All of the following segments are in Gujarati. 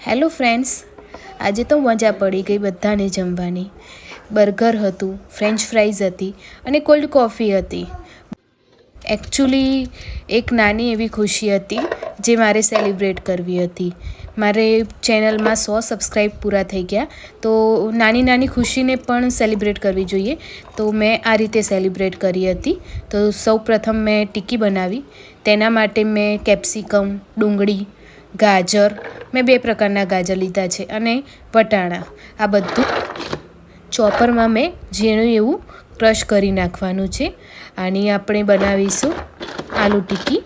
હેલો ફ્રેન્ડ્સ, આજે તો મજા પડી ગઈ બધાને જમવાની. બર્ગર હતું, ફ્રેન્ચ ફ્રાઈઝ હતી અને કોલ્ડ કોફી હતી. એકચ્યુઅલી એક નાની એવી ખુશી હતી જે મારે સેલિબ્રેટ કરવી હતી. મારે ચેનલમાં 100 સબસ્ક્રાઈબ પૂરા થઈ ગયા, તો નાની નાની ખુશીને પણ સેલિબ્રેટ કરવી જોઈએ. તો મેં આ રીતે સેલિબ્રેટ કરી હતી. તો સૌપ્રથમ મેં ટિક્કી બનાવી. તેના માટે મેં કેપ્સિકમ, ડુંગળી, ગાજર, મેં 2 પ્રકારના ગાજર લીધા છે, અને વટાણા, આ બધું ચોપરમાં મેં ઝીણું એવું ક્રશ કરી નાખવાનું છે. આની આપણે બનાવીશું આલુ ટિક્કી.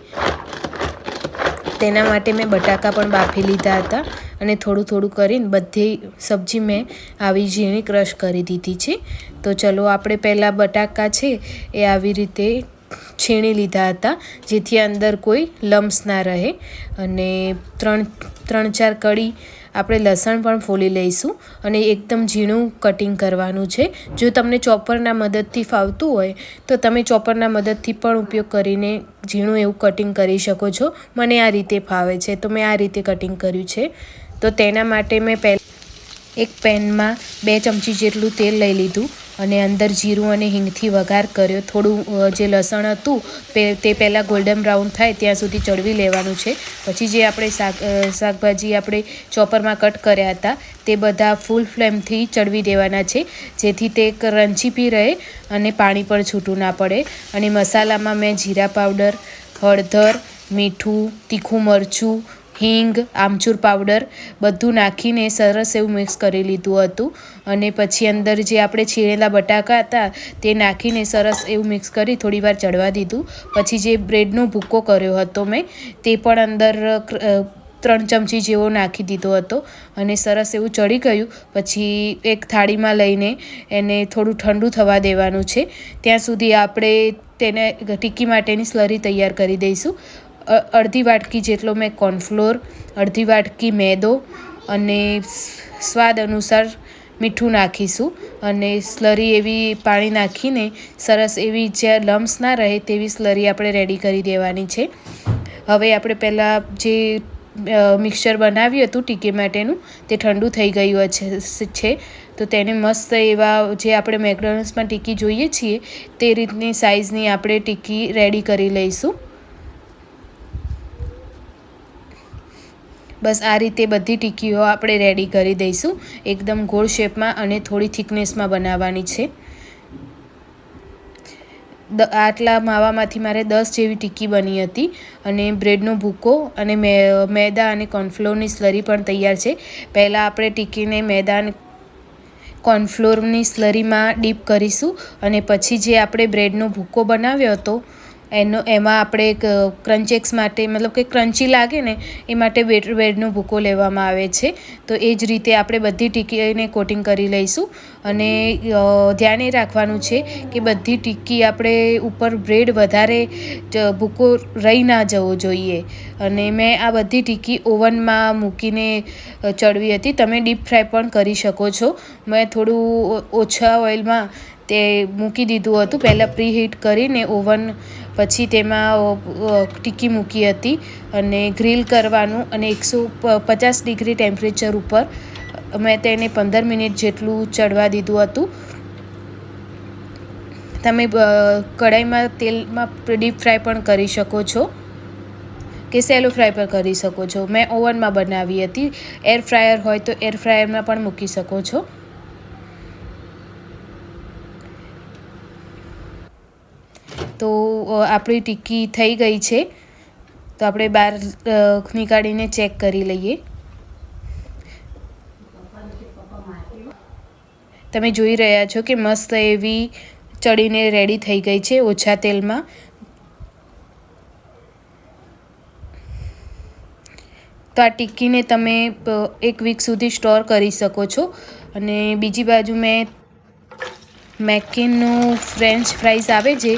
તેના માટે મેં બટાકા પણ બાફી લીધા હતા અને થોડું થોડું કરીને બધી સબ્જી મેં આવી ઝીણી ક્રશ કરી દીધી છે. તો ચલો આપણે પહેલાં બટાકા છે એ આવી રીતે છીણી લીધા હતા, જેથી અંદર કોઈ લમ્સ ના રહે. અને 3-4 કળી આપણે લસણ પણ ફોલી લઈશું અને એકદમ ઝીણું કટિંગ કરવાનું છે. જો તમને ચોપરના મદદથી ફાવતું હોય તો તમે ચોપરના મદદથી પણ ઉપયોગ કરીને ઝીણું એવું કટિંગ કરી શકો છો. મને આ રીતે ફાવે છે, તો મેં આ રીતે કટિંગ કર્યું છે. તો તેના માટે મેં એક પેનમાં 2 ચમચી જેટલું તેલ લઈ લીધું અને અંદર જીરું અને હિંગથી વઘાર કર્યો. થોડું જે લસણ હતું તે પહેલાં ગોલ્ડન બ્રાઉન થાય ત્યાં સુધી ચડવી લેવાનું છે. પછી જે આપણે શાકભાજી આપણે ચોપરમાં કટ કર્યા હતા તે બધા ફૂલ ફ્લેમથી ચડવી દેવાના છે, જેથી તે ક્રન્ચી રહે અને પાણી પણ છૂટું ના પડે. અને મસાલામાં મેં જીરા પાવડર, હળદર, મીઠું, તીખું મરચું, હિંગ, આમચૂર પાવડર બધું નાખીને સરસ એવું મિક્સ કરી લીધું હતું. અને પછી અંદર જે આપણે છીણેલા બટાકા હતા તે નાખીને સરસ એવું મિક્સ કરી થોડીવાર ચડવા દીધું. પછી જે બ્રેડનો ભૂકો કર્યો હતો મેં તે પણ અંદર 3 ચમચી જેવો નાખી દીધો હતો અને સરસ એવું ચડી ગયું. પછી એક થાળીમાં લઈને એને થોડું ઠંડુ થવા દેવાનું છે. ત્યાં સુધી આપણે તેને ટિક્કી માટેની સ્લરી તૈયાર કરી દઈશું. અડધી વાટકી જેટલો મેં કોર્નફ્લોર, અડધી વાટકી મેદો અને સ્વાદ અનુસાર મીઠું નાખીશું. અને સ્લરી એવી પાણી નાખીને સરસ એવી જ્યાં લમ્સ ના રહે તેવી સ્લરી આપણે રેડી કરી દેવાની છે. હવે આપણે પહેલાં જે મિક્સચર બનાવ્યું હતું ટિક્કી માટેનું તે ઠંડુ થઈ ગયું છે. તો તેને મસ્ત એવા જે આપણે મેકડોનલ્ડ્સમાં ટિક્કી જોઈએ છીએ તે રીતની સાઇઝની આપણે ટિક્કી રેડી કરી લઈશું. બસ આ રીતે બધી ટિક્કીઓ આપણે રેડી કરી દઈશું. એકદમ ગોળ શેપમાં અને થોડી થિકનેસમાં બનાવવાની છે. આટલા માવામાંથી મારે 10 જેવી ટિક્કી બની હતી. અને બ્રેડનો ભૂકો અને મેદા અને કોર્નફ્લોરની સ્લરી પણ તૈયાર છે. પહેલાં આપણે ટિક્કીને મેદા અને કોર્નફ્લોરની સ્લરીમાં ડીપ કરીશું અને પછી જે આપણે બ્રેડનો ભૂકો બનાવ્યો હતો એમાં આપણે એક ક્રન્ચેક્સ માટે, મતલબ કે ક્રન્ચી લાગે ને એ માટે બ્રેડનો ભૂકો લેવામાં આવે છે. તો એ જ રીતે આપણે બધી ટિક્કીને કોટિંગ કરી લઈશું. અને ધ્યાન એ રાખવાનું છે કે બધી ટિક્કી આપણે ઉપર બ્રેડ વધારે ભૂકો રહી ના જવો જોઈએ. અને મેં આ બધી ટિક્કી ઓવનમાં મૂકીને ચડવી હતી. તમે ડીપ ફ્રાય પણ કરી શકો છો. મેં થોડું ઓછા ઓઇલમાં તે મૂકી દીધું હતું. પહેલાં પ્રી હીટ કરીને ઓવન, પછી તેમાં ટિક્કી મૂકી હતી અને ગ્રીલ કરવાનું. અને 150 ડિગ્રી ટેમ્પરેચર ઉપર મેં તેને 15 મિનિટ જેટલું ચડવા દીધું હતું. તમે કઢાઈમાં તેલમાં ડીપ ફ્રાય પણ કરી શકો છો કે સેલો ફ્રાય પણ કરી શકો છો. મેં ઓવનમાં બનાવી હતી. એર ફ્રાયર હોય તો એર ફ્રાયરમાં પણ મૂકી શકો છો. તો આપણી ટિક્કી થઈ ગઈ છે. તો આપણે બહાર નીકાળીને ચેક કરી લઈએ. તમે જોઈ રહ્યા છો કે મસ્ત એવી ચડીને રેડી થઈ ગઈ છે ઓછા તેલમાં. તો આ ટિક્કીને તમે 1 વીક સુધી સ્ટોર કરી શકો છો. અને બીજી બાજુ મેં મેકકેનનું ફ્રેન્ચ ફ્રાઈઝ આવે જે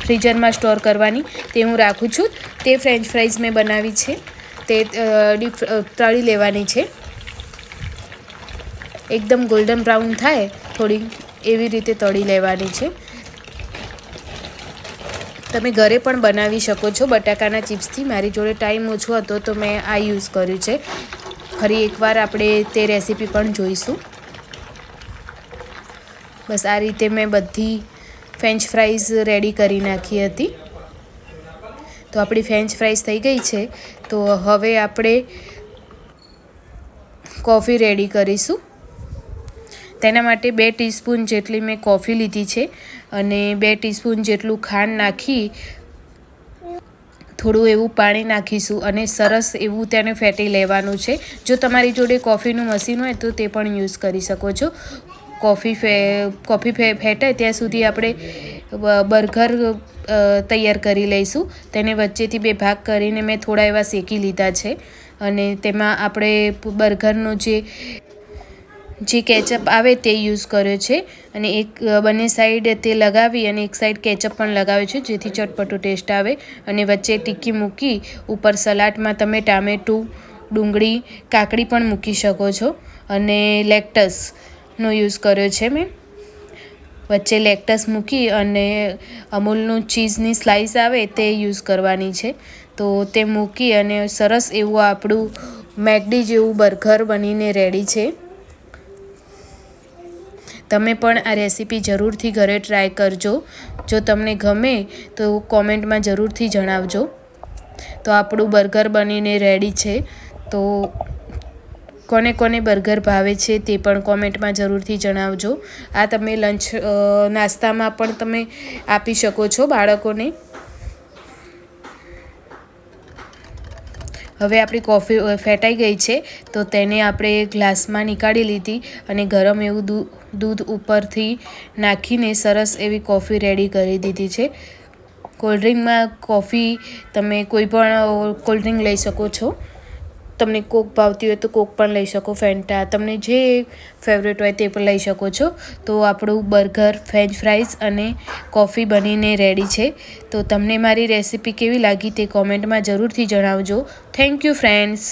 ફ્રીઝરમાં સ્ટોર કરવાની, તે હું રાખું છું. તે ફ્રેન્ચ ફ્રાઈઝ મેં બનાવી છે. તે તળી લેવાની છે. એકદમ ગોલ્ડન બ્રાઉન થાય થોડી એવી રીતે તળી લેવાની છે. તમે ઘરે પણ બનાવી શકો છો બટાકાના ચિપ્સથી. મારી જોડે ટાઈમ ઓછો હતો તો મેં આ યુઝ કર્યું છે. ફરી એકવાર આપણે તે રેસીપી પણ જોઈશું. બસ આ રીતે મેં બધી ફ્રેન્ચ ફ્રાઈઝ રેડી કરી નાખી હતી. તો આપણી ફ્રેન્ચ ફ્રાઈઝ થઈ ગઈ છે. તો હવે આપણે કોફી રેડી કરીશું. તેના માટે 2 ટીસ્પૂન જેટલી મેં કોફી લીધી છે અને 2 ટીસ્પૂન જેટલું ખાંડ નાખી થોડું એવું પાણી નાખીશું અને સરસ એવું તેને ફેટી લેવાનું છે. જો તમારી જોડે કોફીનું મશીન હોય તો તે પણ યુઝ કરી શકો છો. કોફી ફેટાય ત્યાં સુધી આપણે બર્ગર તૈયાર કરી લઈશું. તેને વચ્ચેથી 2 ભાગ કરીને મેં થોડા એવા શેકી લીધા છે અને તેમાં આપણે બર્ગરનો જે કેચઅપ આવે તે યુઝ કર્યો છે અને બંને સાઈડ તે લગાવી અને એક સાઈડ કેચઅપ પણ લગાવ્યો છે જેથી ચટપટો ટેસ્ટ આવે. અને વચ્ચે ટિક્કી મૂકી ઉપર સલાડમાં તમે ટામેટું, ડુંગળી, કાકડી પણ મૂકી શકો છો અને લેક્ટસનો યુઝ કર્યો છે મેં. વચ્ચે લેક્ટસ મૂકી અને અમૂલનું ચીઝની સ્લાઈસ આવે તે યુઝ કરવાની છે. તો તે મૂકી અને સરસ એવું આપણું મેકડી જેવું બર્ગર બનીને રેડી છે. તમે પણ આ રેસીપી જરૂરથી ઘરે ટ્રાય કરજો. જો તમને ગમે તો કોમેન્ટમાં જરૂરથી જણાવજો. તો આપણું બર્ગર બનીને રેડી છે. તો કોને કોને બર્ગર ભાવે છે તે પણ કોમેન્ટમાં જરૂરથી જણાવજો. આ તમે નાસ્તામાં પણ તમે આપી શકો છો બાળકોને. હવે આપણી કોફી ફેટાઈ ગઈ છે તો તેને આપણે ગ્લાસમાં નીકાળી લીધી અને ગરમ એવું દૂધ ઉપરથી નાખીને સરસ એવી કોફી રેડી કરી દીધી છે. કોલ્ડ્રિંકમાં કોફી તમે કોઈ પણ કોલ્ડ્રિંક લઈ શકો છો. તમને કોક ભાવતી હોય તો કોક પણ લઈ શકો, ફેન્ટા, તમને જે ફેવરેટ હોય તે પણ લઈ શકો છો. તો આપણું બર્ગર, ફ્રેન્ચ ફ્રાઈઝ અને કોફી બનીને રેડી છે. તો તમને મારી રેસીપી કેવી લાગી તે કોમેન્ટમાં જરૂરથી જણાવજો. Thank you friends.